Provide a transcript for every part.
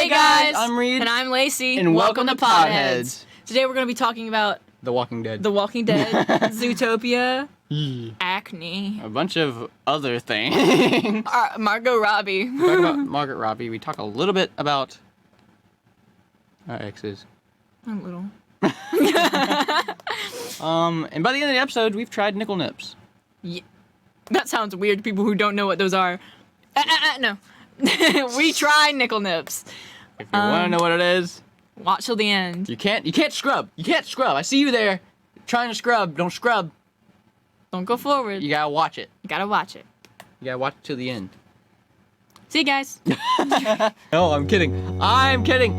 Hey guys, I'm Reid. And I'm Lacey. And welcome to Podheads. Today we're going to be talking about The Walking Dead. Zootopia, acne. A bunch of other things. Margot Robbie. We talk about Margaret Robbie. We talk a little bit about our exes. A little. And by the end of the episode, we've tried nickel nips. Yeah. That sounds weird to people who don't know what those are. No. We try nickel nips. If you want to know what it is, watch till the end. You can't scrub. You can't scrub. I see you there trying to scrub. Don't scrub. Don't go forward. You gotta watch it. You gotta watch it. You gotta watch it till the end. See you guys. No, I'm kidding. I'm kidding.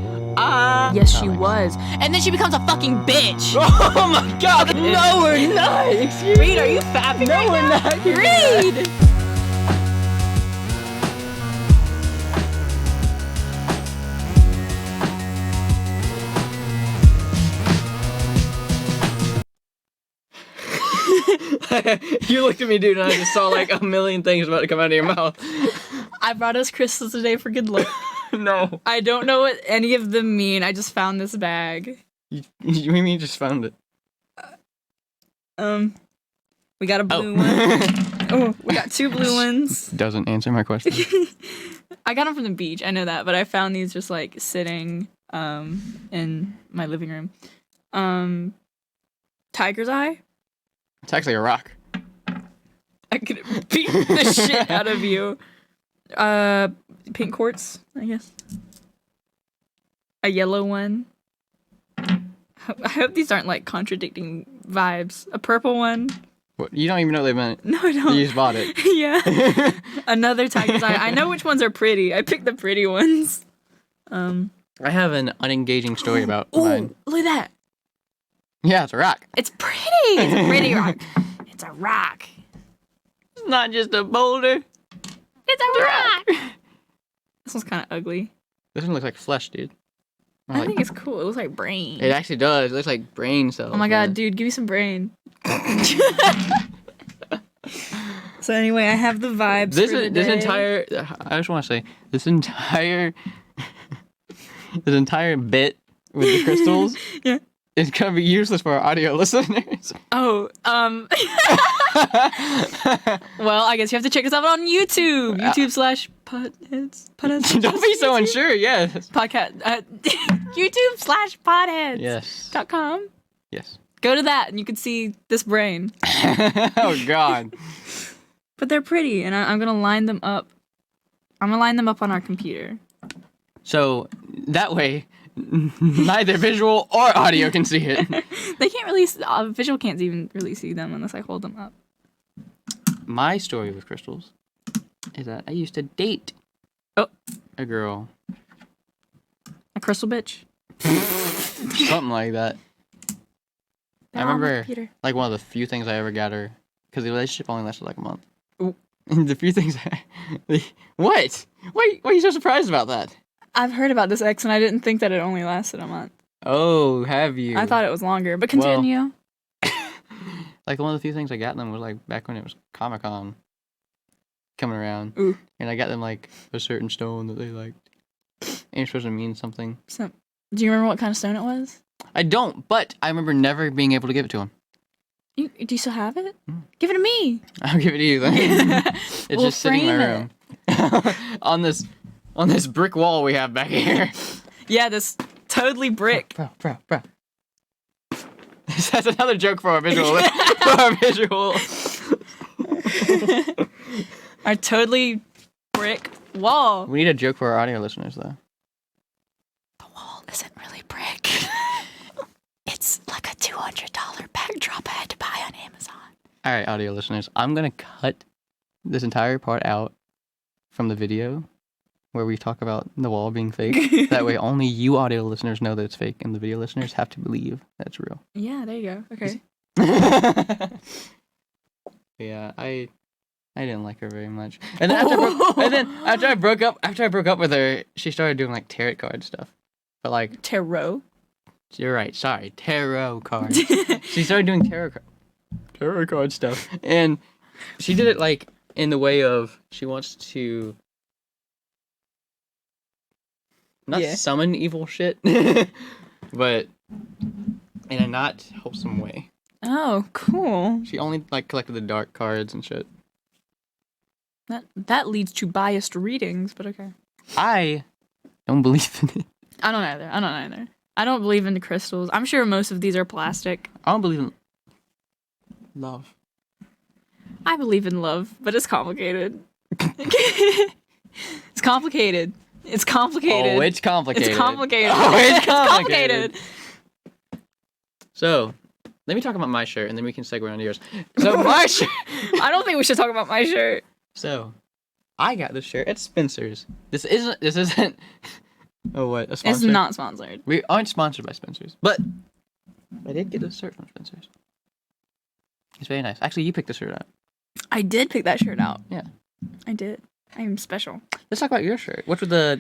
Yes, she was. And then she becomes a fucking bitch. Oh my god. No, we're not. Excuse me. Reid, are you fapping No, right we're now? not. Reid! You looked at me, dude, and I just saw like a million things about to come out of your mouth. I brought us crystals today for good luck. No. I don't know what any of them mean. I just found this bag. You mean you just found it? We got a blue one. Oh, we got two blue ones. Doesn't answer my question. I got them from the beach. I know that, but I found these just like sitting in my living room. Tiger's eye. It's actually a rock. I could beat the shit out of you. Pink quartz, I guess. A yellow one. I hope these aren't like contradicting vibes. A purple one. What? You don't even know what they meant. No, I don't. You just bought it. Yeah. Another tiger's eye. I know which ones are pretty. I picked the pretty ones. I have an unengaging story about Ooh, mine. look at that. Yeah, it's a rock. It's pretty. It's a pretty rock. It's a rock. It's not just a boulder. It's a rock. This one's kind of ugly. This one looks like flesh, dude. I think it's cool. It looks like brain. It actually does. It looks like brain cells. Oh my god, man. dude, give me some brain. So anyway, I have the vibes. This for entire. I just want to say this entire bit with the crystals. Yeah. It's gonna be useless for our audio listeners. Oh, well, I guess you have to check us out on YouTube. YouTube/Podheads. Don't be so unsure. Yes. Podcast. YouTube/Podheads. Yes. .com. Yes. Go to that and you can see this brain. Oh God. But they're pretty, and I'm gonna line them up. I'm gonna line them up on our computer. So that way, neither visual or audio can see it. They can't really. Visual can't even really see them unless I hold them up. My story with crystals is that I used to date a girl. A crystal bitch. Something like that. They're I on my remember computer. like one of the few things I ever got her, because the relationship only lasted like a month. Ooh. The few things What? Why are you so surprised about that? I've heard about this ex, and I didn't think that it only lasted a month. Oh, have you? I thought it was longer, but continue. Like one of the few things I got them was like back when it was Comic-Con coming around. Ooh. And I got them like a certain stone that they liked. And it's supposed to mean something. So, do you remember what kind of stone it was? I don't, but I remember never being able to give it to him. Do you still have it? Give it to me. I'll give it to you then. It's We'll just sitting in my frame room. on this brick wall we have back here. Yeah, this totally brick. Bro. That's another joke for our visual. For our visual. Our totally brick wall. We need a joke for our audio listeners, though. The wall isn't really brick. It's like a $200 backdrop I had to buy on Amazon. All right, audio listeners, I'm gonna cut this entire part out from the video where we talk about the wall being fake. That way, only you audio listeners know that it's fake, and the video listeners have to believe that's real. Yeah, there you go. Okay. Yeah, I didn't like her very much. And then after I broke up with her, she started doing like tarot card stuff. But like Tarot. You're right. Sorry, tarot cards. She started doing tarot card stuff, and she did it like in the way of she wants to not Yeah. summon evil shit, but in a not wholesome way. Oh, cool. She only like collected the dark cards and shit. That leads to biased readings, but okay. I don't believe in it. I don't either. I don't believe in the crystals. I'm sure most of these are plastic. I don't believe in love. I believe in love, but it's complicated. It's complicated. It's complicated. Oh, it's complicated. It's complicated. Oh, it's It's complicated. So, let me talk about my shirt, and then we can segue on to yours. So, my shirt. I don't think we should talk about my shirt. So, I got this shirt at Spencer's. This isn't. Oh, what? A sponsor? It's not sponsored. We aren't sponsored by Spencer's, but I did get this shirt from Spencer's. It's very nice. Actually, you picked the shirt out. I did pick that shirt out. Yeah. I did. I am special. Let's talk about your shirt. What's with the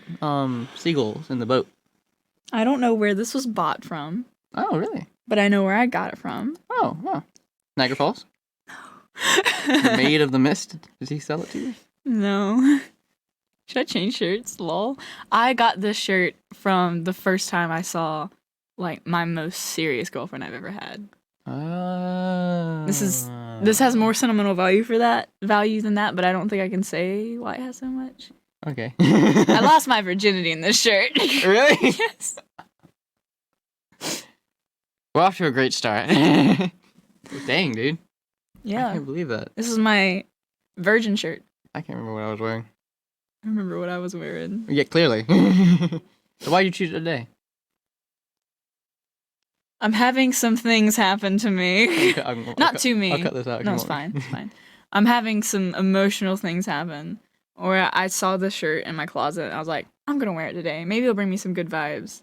seagulls in the boat? I don't know where this was bought from, Oh, really? but I know where I got it from. Oh, wow. Niagara Falls? Made of the mist? Does he sell it to you? No. Should I change shirts? Lol. I got this shirt from the first time I saw, like, my most serious girlfriend I've ever had. This has more sentimental value than that, but I don't think I can say why it has so much. Okay. I lost my virginity in this shirt. Really? Yes. We're off to a great start. Dang, dude. I Yeah. can't believe that. This is my virgin shirt. I can't remember what I was wearing. I remember what I was wearing. Yeah, clearly. So why'd you choose it today? I'm having some things happen to me. Not to me. I'll cut this out. if No, you it's want. fine. It's fine. I'm having some emotional things happen. Or I saw this shirt in my closet. And I was like, I'm gonna wear it today. Maybe it'll bring me some good vibes.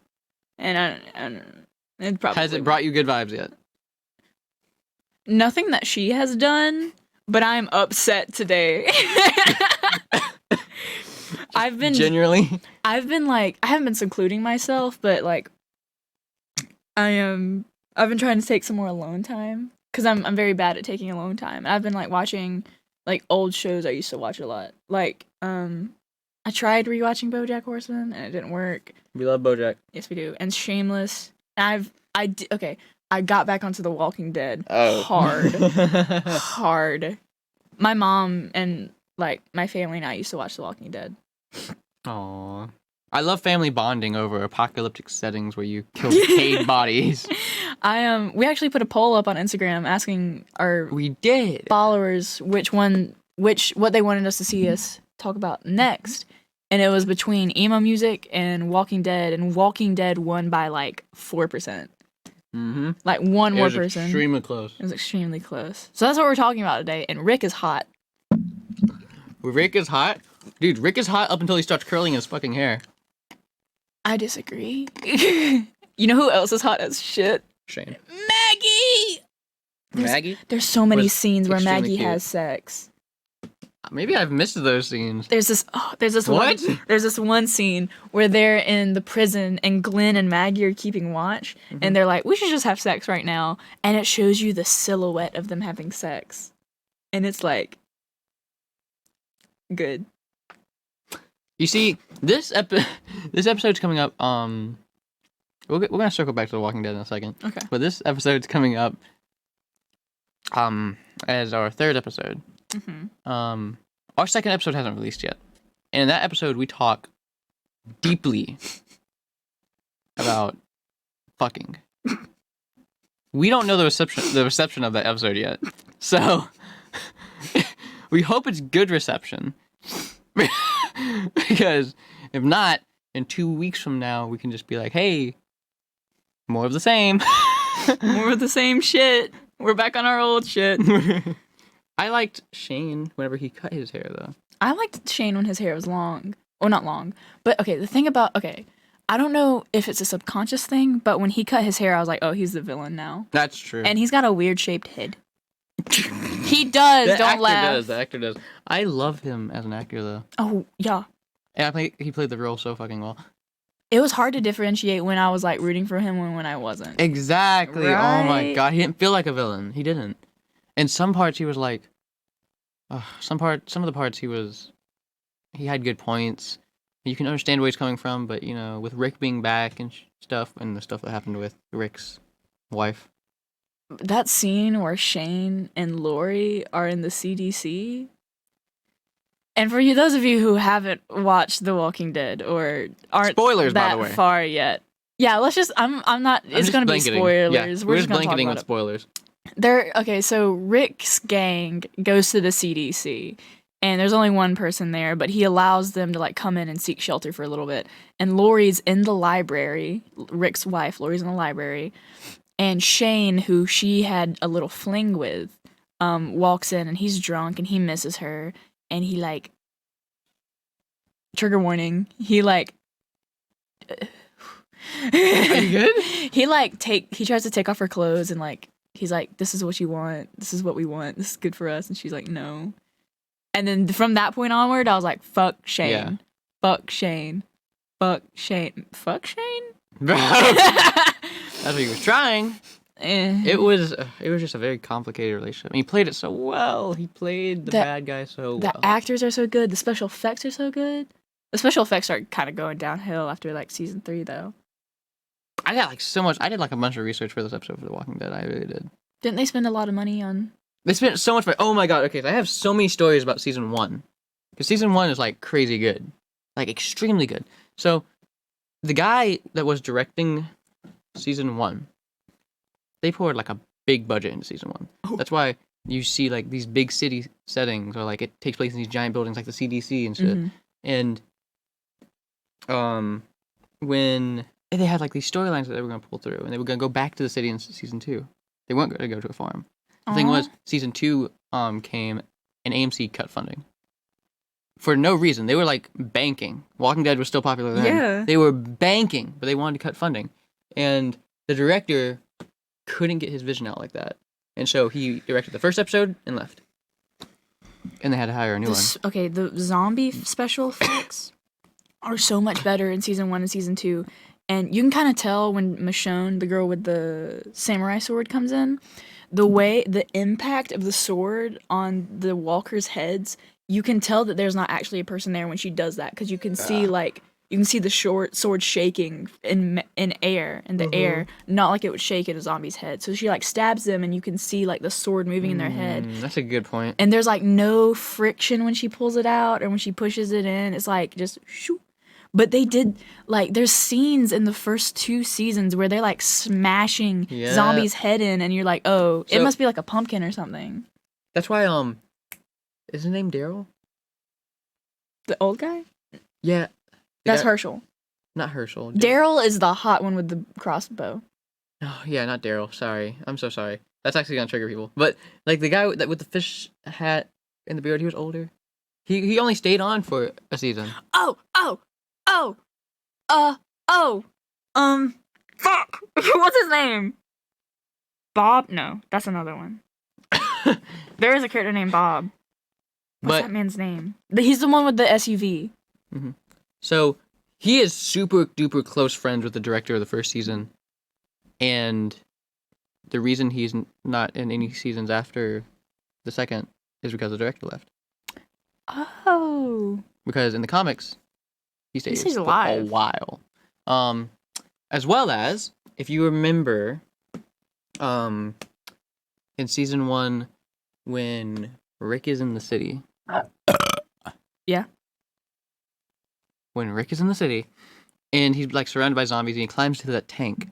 And it probably Has it brought you good vibes yet? nothing that she has done. But I'm upset today. I've been Genuinely? I haven't been secluding myself, but like I've been trying to take some more alone time because I'm very bad at taking alone time. And I've been like watching like old shows I used to watch a lot. Like I tried rewatching BoJack Horseman and it didn't work. We love BoJack. Yes, we do. And Shameless. And I got back onto The Walking Dead hard. Hard. My mom and like my family and I used to watch The Walking Dead. Aww. I love family bonding over apocalyptic settings where you kill decayed bodies. We actually put a poll up on Instagram asking our We did. followers what they wanted us to see us talk about next. And it was between emo music and Walking Dead, and Walking Dead won by like 4%. Mm-hmm. Like one It more was person. extremely close. It was extremely close. So that's what we're talking about today. And Rick is hot. Rick is hot? Dude, Rick is hot up until he starts curling his fucking hair. I disagree. You know who else is hot as shit? Shane. Maggie! Maggie? There's so many Was scenes where extremely Maggie cute. has sex. Maybe I've missed those scenes. There's this one scene where they're in the prison and Glenn and Maggie are keeping watch and they're like, we should just have sex right now, and it shows you the silhouette of them having sex. And it's like good. You see, this episode's coming up. We're gonna circle back to The Walking Dead in a second. Okay. But this episode's coming up. As our third episode. Mm-hmm. Our second episode hasn't released yet, and in that episode we talk deeply about fucking. We don't know the reception of that episode yet, so we hope it's good reception. Because if not, in 2 weeks from now, we can just be like, hey, more of the same. More of the same shit. We're back on our old shit. I liked Shane whenever he cut his hair, though. I liked Shane when his hair was long. Well, not long. But, I don't know if it's a subconscious thing, but when he cut his hair, I was like, oh, he's the villain now. That's true. And he's got a weird shaped head. He does, don't laugh. The actor does. I love him as an actor, though. Oh, yeah. And he played the role so fucking well. It was hard to differentiate when I was, like, rooting for him and when I wasn't. Exactly. Right? Oh my god, he didn't feel like a villain. He didn't. In some parts, he was like... some of the parts he had good points. You can understand where he's coming from, but with Rick being back and stuff, and the stuff that happened with Rick's wife. That scene where Shane and Lori are in the CDC. And for those of you who haven't watched The Walking Dead or aren't spoilers, by the that way. far yet, yeah, let's just. I'm not. It's gonna be spoilers. Yeah, we're just blanketing talk with spoilers. Okay, so Rick's gang goes to the CDC, and there's only one person there, but he allows them to come in and seek shelter for a little bit. And Lori's in the library. Rick's wife, Lori's in the library, and Shane, who she had a little fling with, walks in, and he's drunk, and he misses her, and he trigger warning. He Are you good? He tries to take off her clothes and he's like, this is what you want. This is what we want. This is good for us. And she's like, no. And then from that point onward, I was like, fuck Shane. Yeah. Fuck Shane. Fuck Shane. Fuck Shane? That's what he was trying. Eh. It was just a very complicated relationship. He played it so well. He played the bad guy so well. The actors are so good. The special effects are so good. The special effects are kind of going downhill after season 3, though. I got so much. I did a bunch of research for this episode for The Walking Dead. I really did. Didn't they spend a lot of money on? They spent so much money. Oh my god. Okay, so I have so many stories about season 1. Because season 1 is crazy good, extremely good. So the guy that was directing season 1, they poured a big budget into season 1. Oh. That's why you see these big city settings, or it takes place in these giant buildings like the CDC and shit. Mm-hmm. And when they had these storylines that they were going to pull through, and they were going to go back to the city in season 2. They weren't going to go to a farm. The thing was, season 2 came, and AMC cut funding for no reason. They were banking. Walking Dead was still popular then. Yeah. They were banking, but they wanted to cut funding, and the director couldn't get his vision out like that, and so he directed the first episode and left, and they had to hire a new one. Okay, the zombie special effects are so much better in season 1 and season 2. And you can kind of tell when Michonne, the girl with the samurai sword, comes in, the impact of the sword on the walkers' heads, you can tell that there's not actually a person there when she does that, because you can see the sword shaking in the air, not like it would shake in a zombie's head. So she stabs them, and you can see the sword moving in their head. That's a good point. And there's no friction when she pulls it out, or when she pushes it in. It's just shoo. But they did there's scenes in the first 2 seasons where they're smashing zombies' head in, and you're oh, it must be a pumpkin or something. That's why is his name Daryl? The old guy? Yeah. That's Herschel. Not Herschel. Daryl is the hot one with the crossbow. Oh, yeah, not Daryl. Sorry. I'm so sorry. That's actually gonna trigger people. But the guy with the fish hat and the beard, he was older. He only stayed on for a season. Fuck! What's his name? Bob? No, that's another one. There is a character named Bob. What's that man's name? He's the one with the SUV. Mm-hmm. So, he is super duper close friends with the director of the first season. And the reason he's not in any seasons after the second is because the director left. Oh. Because in the comics, he stays for alive. a while. As well as, if you remember, in season 1, when Rick is in the city. Yeah. When Rick is in the city, and he's surrounded by zombies, and he climbs to that tank,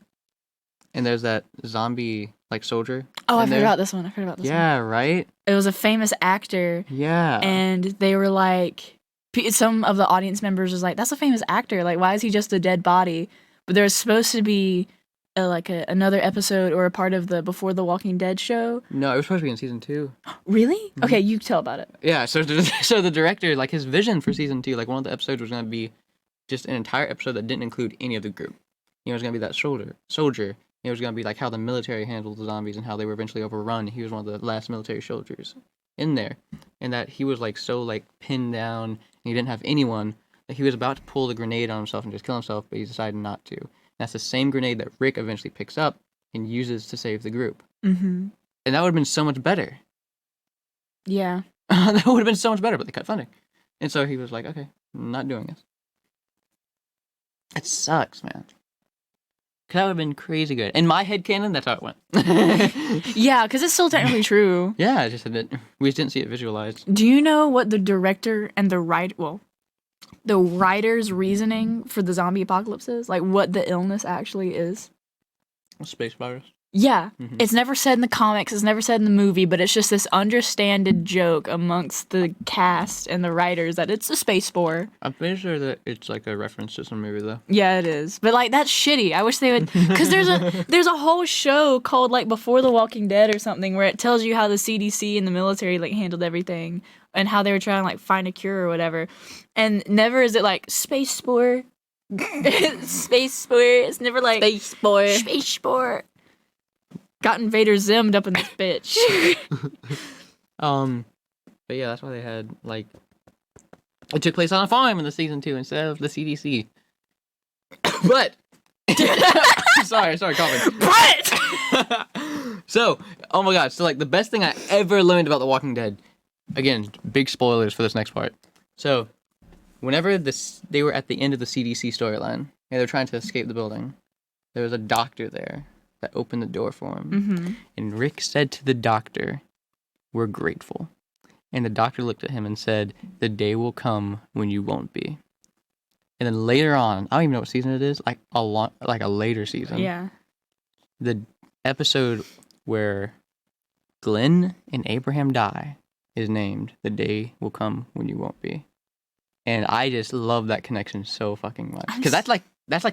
and there's that zombie soldier. Oh, I forgot about this one. Yeah, right? It was a famous actor. Yeah. And they were some of the audience members was that's a famous actor. Why is he just a dead body? But there's supposed to be another episode or a part of the Before the Walking Dead show. No, it was supposed to be in season 2. Really? Mm-hmm. Okay, you tell about it. Yeah, so the director, his vision for season 2, one of the episodes was going to be just an entire episode that didn't include any of the group. It was going to be that soldier. It was going to be how the military handled the zombies and how they were eventually overrun. He was one of the last military soldiers in there. And that he was so pinned down, and he didn't have anyone, that he was about to pull the grenade on himself and just kill himself, but he decided not to. And that's the same grenade that Rick eventually picks up and uses to save the group. Mm-hmm. And that would have been so much better. Yeah. That would have been so much better, but they cut funding. And so he was okay, I'm not doing this. It sucks, man. Cause that would have been crazy good. In my headcanon, that's how it went. Yeah, because it's still technically true. Yeah, I just said that we just didn't see it visualized. Do you know what the director and the writer's reasoning for the zombie apocalypse is? Like, what the illness actually is? A space virus. Yeah. Mhm. It's never said in the comics, it's never said in the movie, but it's just this understanded joke amongst the cast and the writers that it's a space spore. I'm pretty sure that it's like a reference to some movie, though. Yeah, it is. But, like, that's shitty. I wish they would... Because there's a whole show called, like, Before the Walking Dead or something where it tells you how the CDC and the military, like, handled everything and how they were trying to, like, find a cure or whatever. And never is it, like, space spore. Space spore. It's never, like... Space spore. Space spore. Got Invader Zimmed up in this bitch. But yeah, that's why they had, like... It took place on a farm in the season 2 instead of the CDC. But... sorry, coughing. But! So, oh my god, so like the best thing I ever learned about The Walking Dead, again, big spoilers for this next part. So, whenever they were at the end of the CDC storyline, and they were trying to escape the building, there was a doctor there that opened the door for him. Mm-hmm. And Rick said to the doctor, "We're grateful." And the doctor looked at him and said, "The day will come when you won't be." And then later on, I don't even know what season it is, like a later season. Yeah. The episode where Glenn and Abraham die is named "The Day Will Come When You Won't Be," and I just love that connection so fucking much because that's like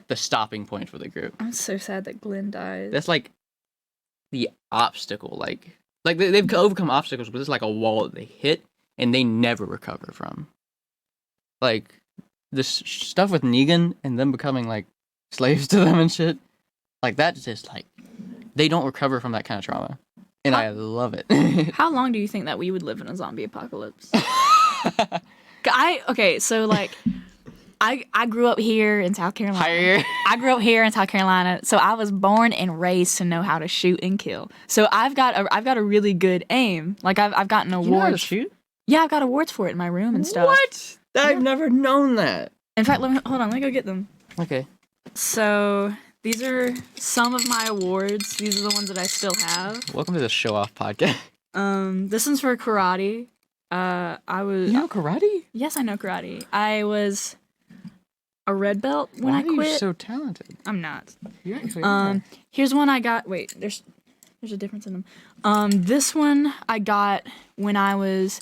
the stopping point for the group. I'm so sad that Glenn dies. That's like the obstacle, like they've overcome obstacles, but it's like a wall that they hit and they never recover from. Like this stuff with Negan and them becoming like slaves to them and shit, like that's just like. They don't recover from that kind of trauma. And I love it. How long do you think that we would live in a zombie apocalypse? So like, I grew up here in South Carolina. I grew up here in South Carolina, so I was born and raised to know how to shoot and kill. So I've got a really good aim. Like I've gotten awards. You know how to shoot? Yeah, I've got awards for it in my room and stuff. What? I've never known that. In fact, hold on, let me go get them. Okay. So these are some of my awards. These are the ones that I still have. Welcome to the Show Off podcast. This one's for karate. I was. You know karate? Yes, I know karate. I was a red belt when I quit. Why are you so talented? I'm not. You actually are. Here's one I got. Wait, there's a difference in them. This one I got when I was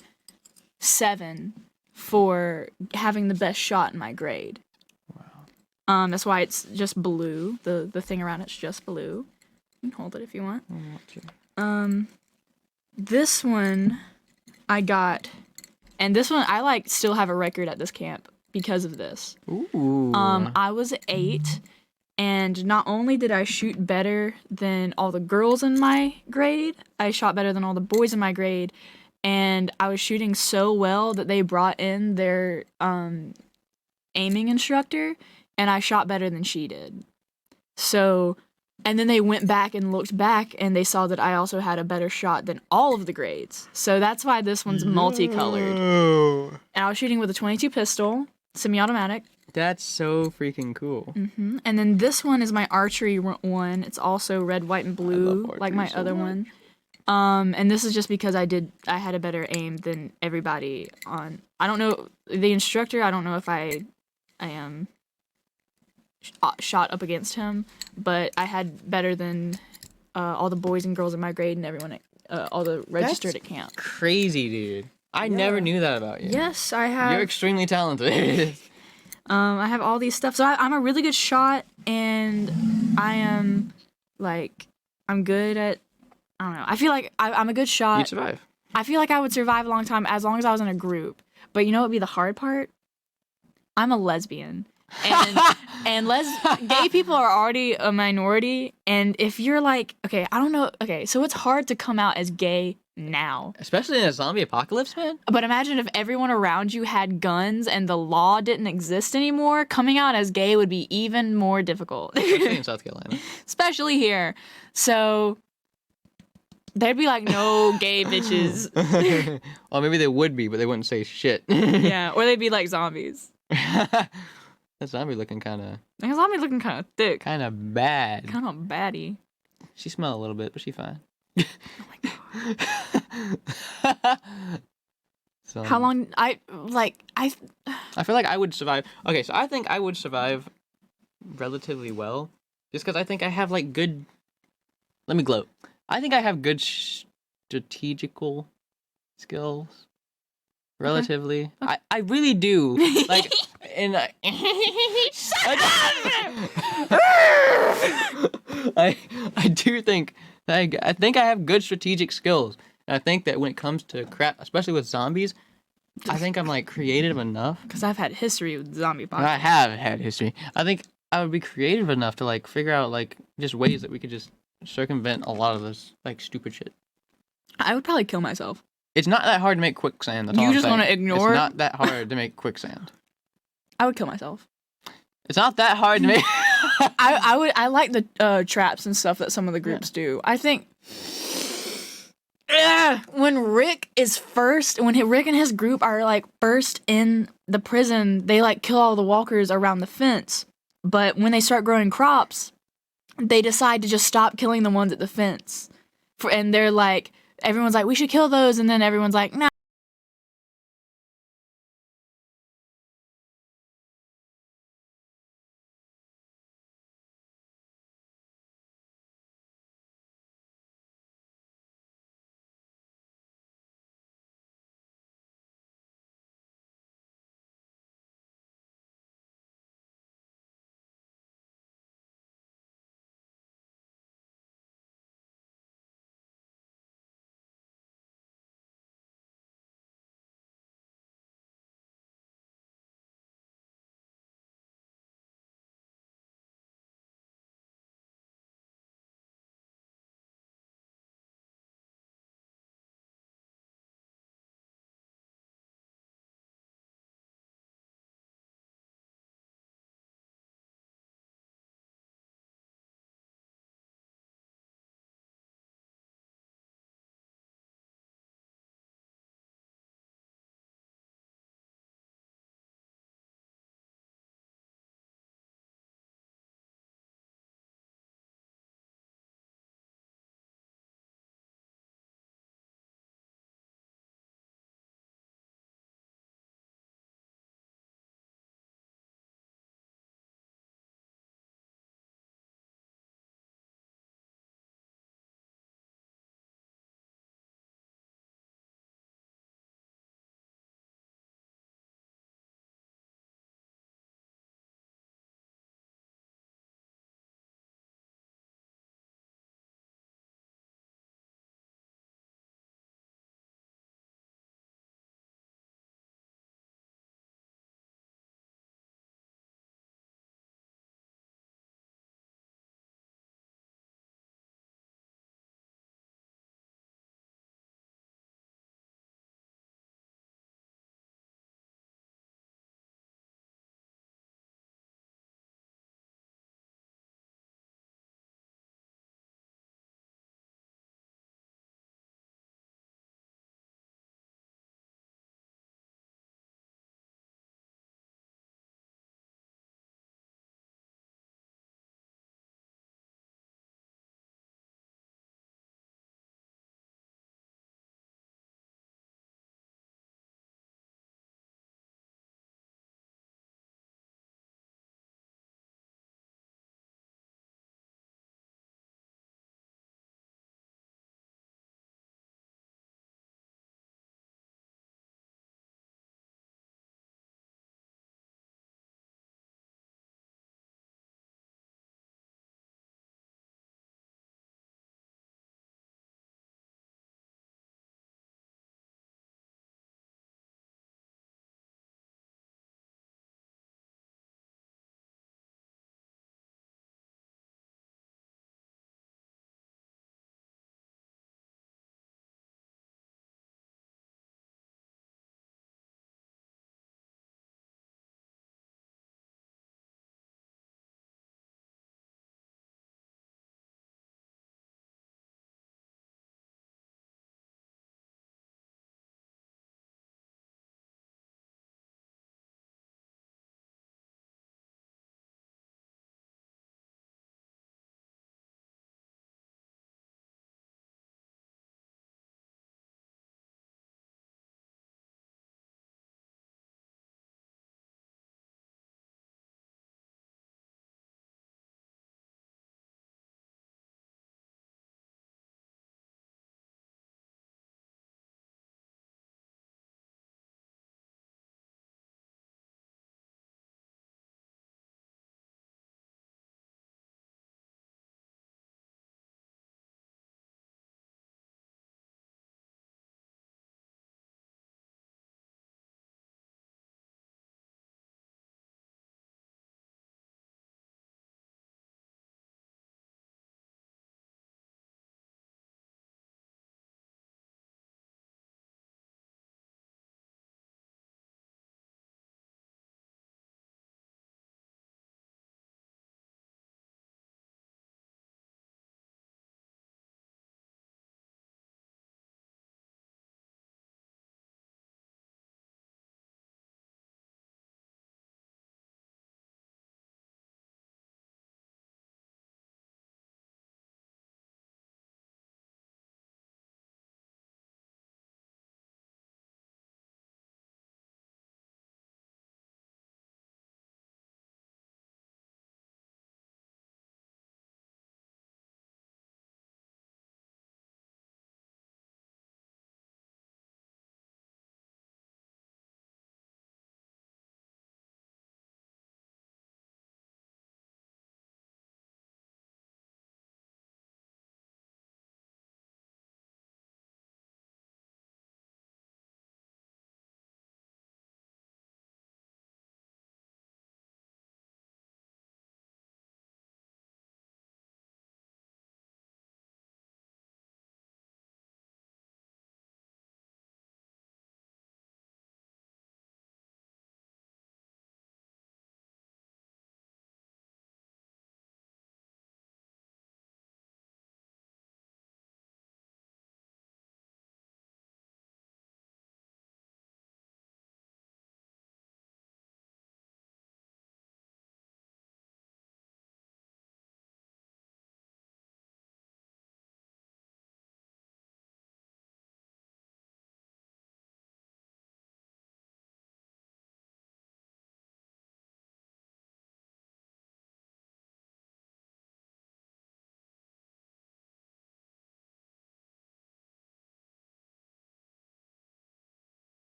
7 for having the best shot in my grade. That's why it's just blue. The thing around it's just blue. You can hold it if you want. I want to. This one I got, and this one I still have a record at this camp because of this. Ooh. I was 8, and not only did I shoot better than all the girls in my grade, I shot better than all the boys in my grade, and I was shooting so well that they brought in their aiming instructor. And I shot better than she did. So, and then they went back and looked back and they saw that I also had a better shot than all of the grades. So that's why this one's multicolored. And I was shooting with a .22 pistol, semi-automatic. That's so freaking cool. Mm-hmm. And then this one is my archery one. It's also red, white, and blue, like my other one. And this is just because I had a better aim than everybody on. I don't know the instructor. I don't know if I am. Shot up against him, but I had better than all the boys and girls in my grade and everyone all the registered at camp. Crazy, dude. I never knew that about you. Yes, I have. You're extremely talented. I have all these stuff. So I'm a really good shot, and I am I'm good at. I don't know. I feel like I'm a good shot. You'd survive. I feel like I would survive a long time as long as I was in a group. But you know what would be the hard part? I'm a lesbian. And gay people are already a minority, and if you're so it's hard to come out as gay now. Especially in a zombie apocalypse, man. But imagine if everyone around you had guns and the law didn't exist anymore, coming out as gay would be even more difficult. Especially in South Carolina. Especially here. So there'd be no gay bitches. Well, maybe they would be, but they wouldn't say shit. Yeah, or they'd be like zombies. That zombie looking kind of That zombie looking kind of thick. kind of bad. Kind of baddie. She smell a little bit, but she fine. Oh my god. So, How long? I feel like I would survive. Okay, so I think I would survive relatively well, just because I think I have like good. Let me gloat. I think I have good strategical skills. Relatively, Okay. I really do. Like, and I do think I think I have good strategic skills. And I think that when it comes to crap, especially with zombies, I think I'm like creative enough. because I've had history with zombie And I podcasts. have had history. I think I would be creative enough to like figure out like just ways that we could just circumvent a lot of this like stupid shit. I would probably kill myself. It's not that hard to make quicksand. That's all You I'm just saying. want to ignore It's it? not that hard to make quicksand. I would kill myself. It's not that hard to make. I like the traps and stuff that some of the groups do. I think when Rick and his group are like first in the prison, they like kill all the walkers around the fence. But when they start growing crops, they decide to just stop killing the ones at the fence. And they're like, everyone's like, we should kill those, and then everyone's like, nah.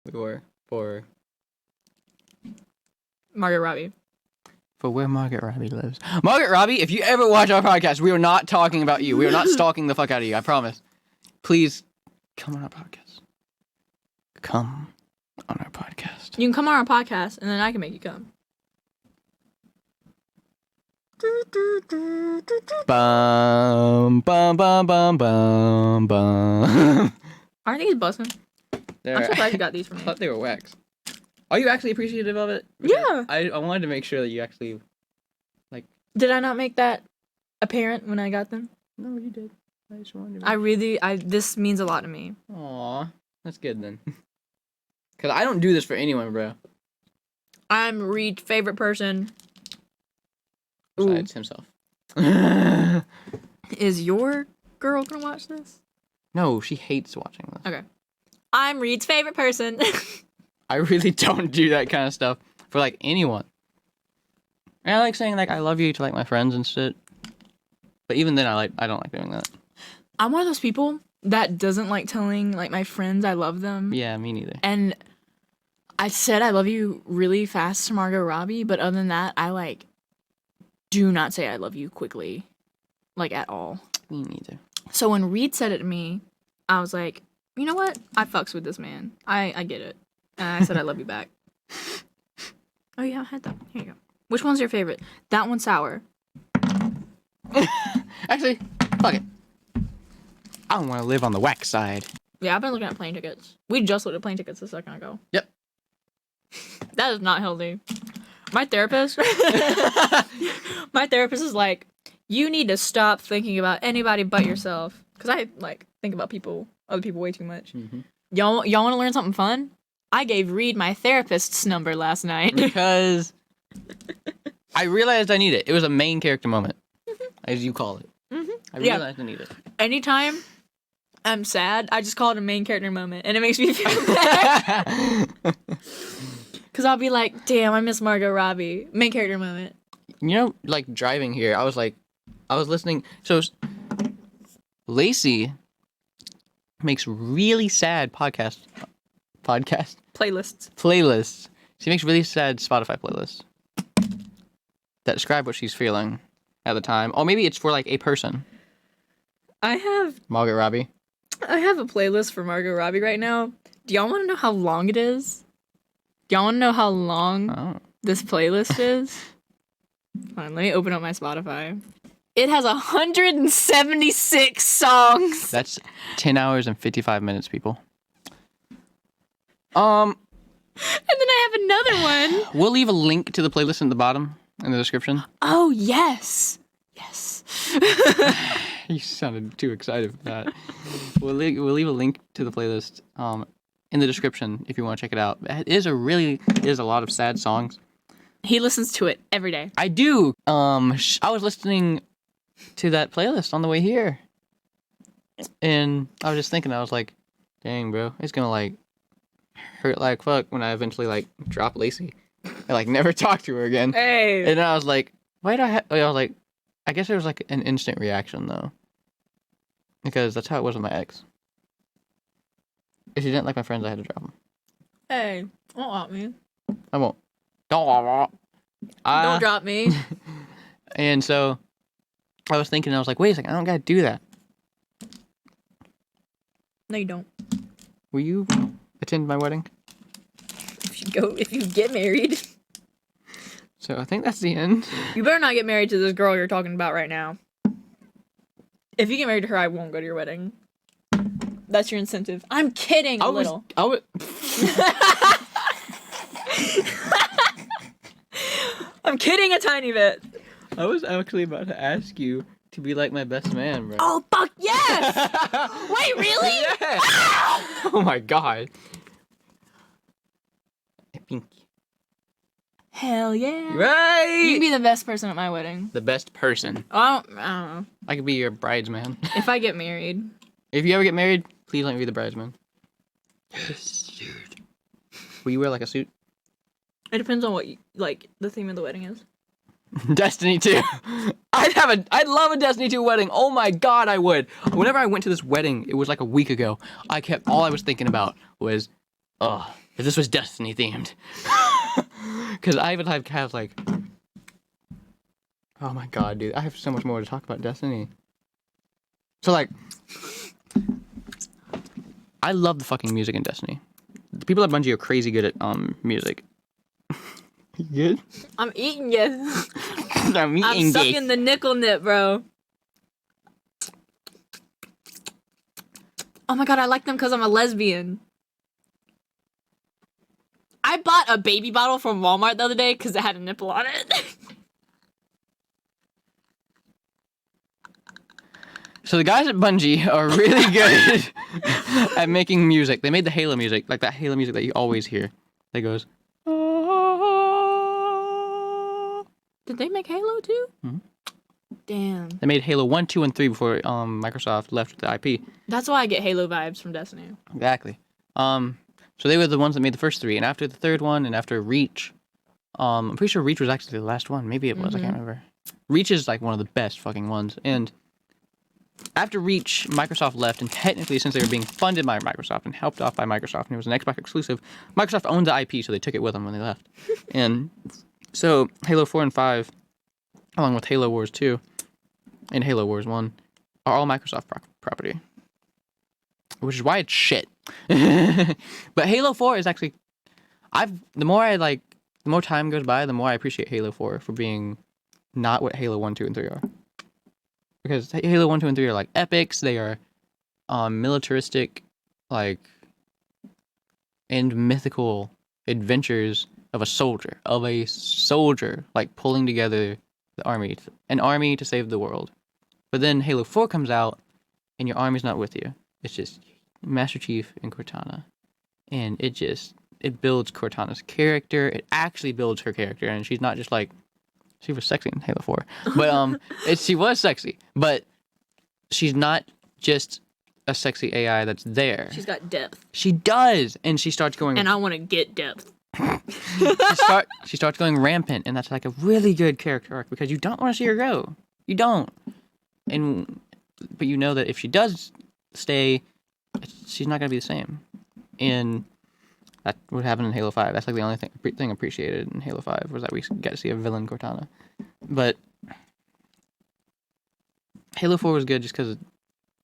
We were for Margot Robbie. for where Margaret Robbie lives. Margaret Robbie, if you ever watch our podcast, we are not talking about you. We are not stalking the fuck out of you. I promise. Please come on our podcast. Come on our podcast. You can come on our podcast, and then I can make you come. Bum bum bum bum bum bum. Aren't these busting? I'm so glad you got these for I me. thought they were wax. Are you actually appreciative of it? Yeah. I wanted to make sure that you actually. Did I not make that apparent when I got them? No, you did. I just wanted to. This means a lot to me. Aw, that's good then. Cause I don't do this for anyone, bro. I'm Reid's favorite person. Ooh. Besides himself. Is your girl gonna watch this? No, she hates watching this. Okay. I'm Reid's favorite person. I really don't do that kind of stuff for like anyone. And I like saying like I love you to like my friends and shit. But even then I don't like doing that. I'm one of those people that doesn't like telling like my friends I love them. Yeah, me neither. And I said I love you really fast to Margot Robbie, but other than that, I like do not say I love you quickly. Like at all. Me neither. So when Reid said it to me, I was like, you know what? I fucks with this man. I get it. And I said I love you back. Oh yeah, I had that. Here you go. Which one's your favorite? That one's sour. Actually, fuck it. I don't want to live on the whack side. Yeah, I've been looking at plane tickets. We just looked at plane tickets a second ago. Yep. That is not healthy. My therapist is like, you need to stop thinking about anybody but yourself. Because I like think about other people way too much. Mm-hmm. Y'all want to learn something fun? I gave Reid my therapist's number last night. Because I realized I need it. It was a main character moment, as you call it. Mm-hmm. I realized I need it. Anytime I'm sad, I just call it a main character moment, and it makes me feel better. Because I'll be like, damn, I miss Margot Robbie. Main character moment. You know, like driving here, I was listening. So Lacey makes really sad podcast Playlists. She makes really sad Spotify playlists that describe what she's feeling at the time. Or maybe it's for like a person. I have Margaret Robbie. a playlist for Margot Robbie right now. Do y'all want to know how long it is? Do y'all want to know how long this playlist is? Hold on, let me open up my Spotify. It has 176 songs. That's 10 hours and 55 minutes, people. And then I have another one. We'll leave a link to the playlist in the bottom in the description. Oh, yes. Yes. You sounded too excited for that. We'll leave a link to the playlist in the description if you want to check it out. It is a lot of sad songs. He listens to it every day. I do. I was listening to that playlist on the way here, and I was just thinking, I was like, dang, bro, it's gonna like hurt like fuck when I eventually like drop Lacey and like never talk to her again. Hey. And then I was like, why do I was like, I guess it was like an instant reaction though, because that's how it was with my ex. If she didn't like my friends, I had to drop them. Hey, don't drop me. I won't. Don't drop me. And so I was thinking, I was like, wait a second, I don't gotta do that. No, you don't. Will you attend my wedding? If you get married. So I think that's the end. You better not get married to this girl you're talking about right now. If you get married to her, I won't go to your wedding. That's your incentive. I'm kidding a little. I'm kidding a tiny bit. I was actually about to ask you to be like my best man, bro. Oh, fuck yes! Wait, really? Yeah. Oh my god. Hell yeah. Right! You can be the best person at my wedding. The best person. I don't know. I could be your bridesman. If I get married. If you ever get married, please let me be the bridesman. Yes, dude. Will you wear like a suit? It depends on what the theme of the wedding is. Destiny 2. I'd love a Destiny 2 wedding. Oh my god, I would. Whenever I went to this wedding, it was like a week ago. All I was thinking about was, if this was Destiny themed. Because I would have like, oh my god, dude, I have so much more to talk about Destiny. So like, I love the fucking music in Destiny. The people at Bungie are crazy good at music. You good? I'm eating yes. I'm I'm sucking the nickel nip, bro. Oh my god, I like them because I'm a lesbian. I bought a baby bottle from Walmart the other day because it had a nipple on it. So the guys at Bungie are really good at making music. They made the Halo music, like that Halo music that you always hear. That goes. Did they make Halo too? Mhm. Damn. They made Halo 1, 2, and 3 before Microsoft left with the IP. That's why I get Halo vibes from Destiny. Exactly. So they were the ones that made the first 3, and after the third one, and after Reach, I'm pretty sure Reach was actually the last one. Maybe it was. I can't remember. Reach is like one of the best fucking ones. And after Reach, Microsoft left, and technically, since they were being funded by Microsoft and helped off by Microsoft, and it was an Xbox exclusive, Microsoft owned the IP, so they took it with them when they left. And so Halo 4 and 5, along with Halo Wars 2 and Halo Wars 1, are all Microsoft property. Which is why it's shit. But Halo 4 is actually... The more time goes by, the more I appreciate Halo 4 for being not what Halo 1, 2, and 3 are. Because Halo 1, 2, and 3 are like epics, they are militaristic, like, and mythical adventures of a soldier, like pulling together an army to save the world. But then Halo 4 comes out, and your army's not with you. It's just Master Chief and Cortana. And it builds Cortana's character. It actually builds her character, and she's not just like, she was sexy in Halo 4. But she was sexy. But she's not just a sexy AI that's there. She's got depth. She does, and she starts going. And I want to get depth. She starts going rampant, and that's like a really good character arc because you don't want to see her go. You don't. But you know that if she does stay, she's not gonna be the same. And that would happen in Halo 5. That's like the only thing appreciated in Halo 5 was that we get to see a villain Cortana. But Halo 4 was good just because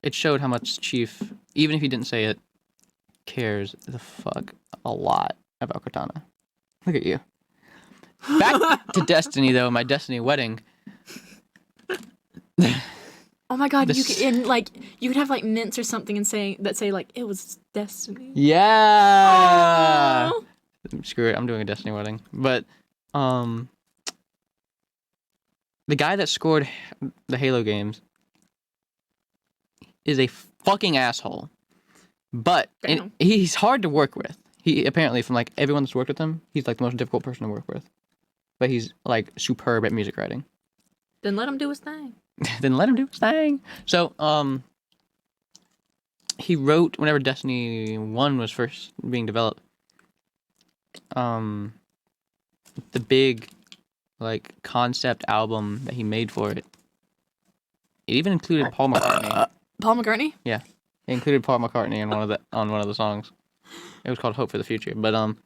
it showed how much Chief, even if he didn't say it, cares the fuck a lot about Cortana. Look at you. Back to Destiny though, my Destiny wedding. Oh my god, you could have like mints or something and say like it was Destiny. Yeah. Aww. Screw it, I'm doing a Destiny wedding. But the guy that scored the Halo games is a fucking asshole. But he's hard to work with. He apparently, from like everyone that's worked with him, he's like the most difficult person to work with. But he's like superb at music writing. Then let him do his thing. So, he wrote whenever Destiny 1 was first being developed. The big, like, concept album that he made for it. It even included Paul McCartney. Paul McCartney? Yeah, it included Paul McCartney on one of the songs. It was called Hope for the Future. But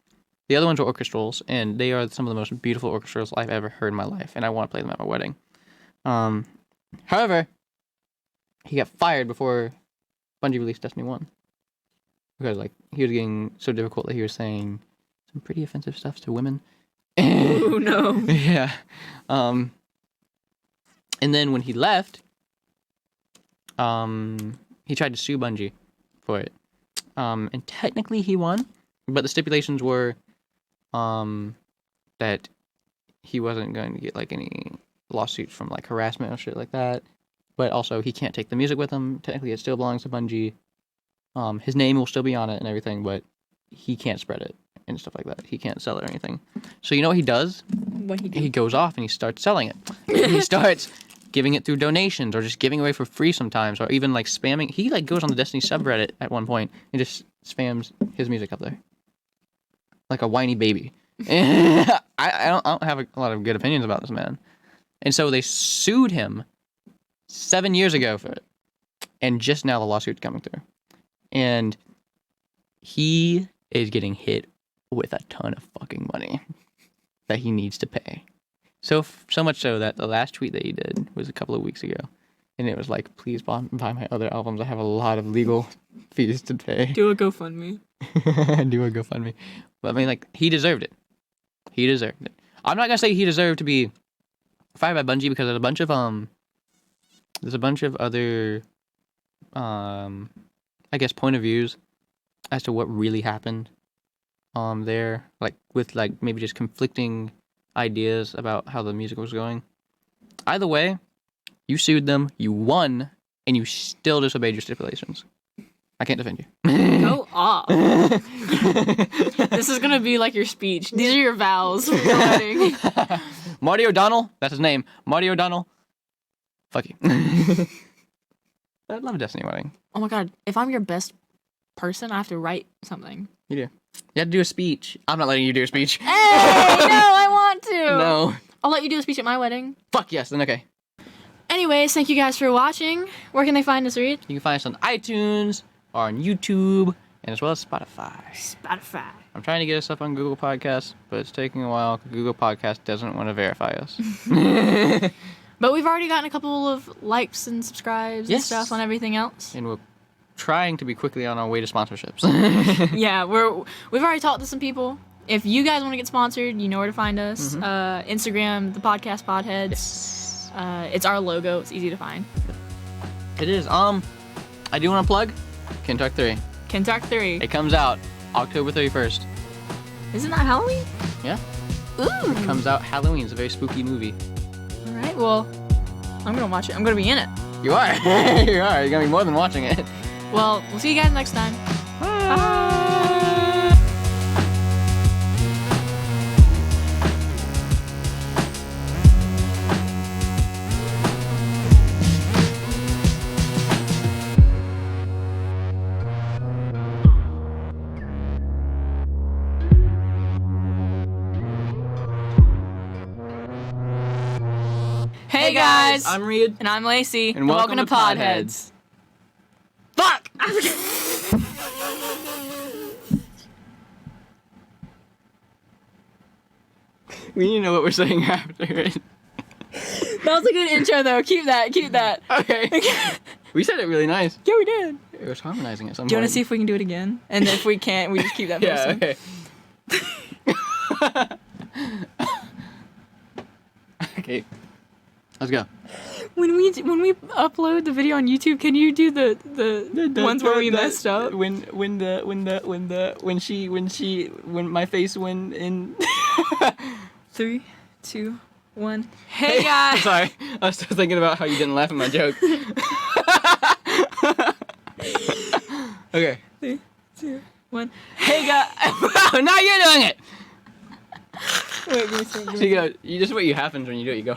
the other ones are orchestrals, and they are some of the most beautiful orchestrals I've ever heard in my life, and I want to play them at my wedding. However, he got fired before Bungie released Destiny 1. Because, like, he was getting so difficult that he was saying some pretty offensive stuff to women. Oh, no. Yeah. And then when he left, he tried to sue Bungie for it. And technically he won, but the stipulations were that he wasn't going to get, like, any lawsuits from like harassment or shit like that, but also he can't take the music with him. Technically it still belongs to Bungie. His name will still be on it and everything, but he can't spread it and stuff like that. He can't sell it or anything. So you know what he does? What he do? He goes off and he starts selling it. He starts giving it through donations or just giving away for free sometimes, or even like spamming. He like goes on the Destiny subreddit at one point and just spams his music up there like a whiny baby. I don't have a lot of good opinions about this man. And so they sued him 7 years ago for it. And just now the lawsuit's coming through. And he is getting hit with a ton of fucking money that he needs to pay. So much so that the last tweet that he did was a couple of weeks ago. And it was like, please buy my other albums. I have a lot of legal fees to pay. Do a GoFundMe. Do a GoFundMe. But I mean, like, he deserved it. He deserved it. I'm not gonna say he deserved to be fired by Bungie because there's a bunch of other, I guess, point of views as to what really happened, there, like, with, like, maybe just conflicting ideas about how the music was going. Either way, you sued them, you won, and you still disobeyed your stipulations. I can't defend you. Go off. This is gonna be like your speech. These are your vows for your wedding. Marty O'Donnell, that's his name. Marty O'Donnell. Fuck you. I love a Destiny wedding. Oh my god, if I'm your best person, I have to write something. You do. You have to do a speech. I'm not letting you do a speech. Hey, no, I want to. No. I'll let you do a speech at my wedding. Fuck yes, then okay. Anyways, thank you guys for watching. Where can they find us, Reid? You can find us on iTunes or on YouTube and as well as Spotify. Spotify. I'm trying to get us up on Google Podcasts, but it's taking a while. Google Podcast doesn't want to verify us. But we've already gotten a couple of likes and subscribes and Yes. stuff on everything else. And we're trying to be quickly on our way to sponsorships. Yeah, we've already talked to some people. If you guys want to get sponsored, you know where to find us. Instagram, the podcast Podheads. It's our logo. It's easy to find. It is. I do want to plug Kentucky 3. Kentucky 3. It comes out October 31st. Isn't that Halloween? Yeah. Ooh. It comes out Halloween. It's a very spooky movie. All right. Well, I'm gonna watch it. I'm gonna be in it. You are. You are. You're gonna be more than watching it. Well, we'll see you guys next time. Bye. Hey guys, I'm Reid. and I'm Lacey, And welcome to Podheads. Fuck! We need to know what we're saying after it. That was a good intro, though. Keep that. Okay. We said it really nice. Yeah, we did. It was harmonizing at some Do you want point. to see if we can do it again? And if we can't, we just keep that Yeah, person. okay. Okay. Let's go. When we upload the video on YouTube, can you do the ones where we messed up? When my face went in. 3, 2, 1. Hey guys. Sorry, I was still thinking about how you didn't laugh at my joke. Okay. 3, 2, 1. Hey guys. Now you're doing it. Wait, give me a second. So you go. You just what happens when you do it. You go.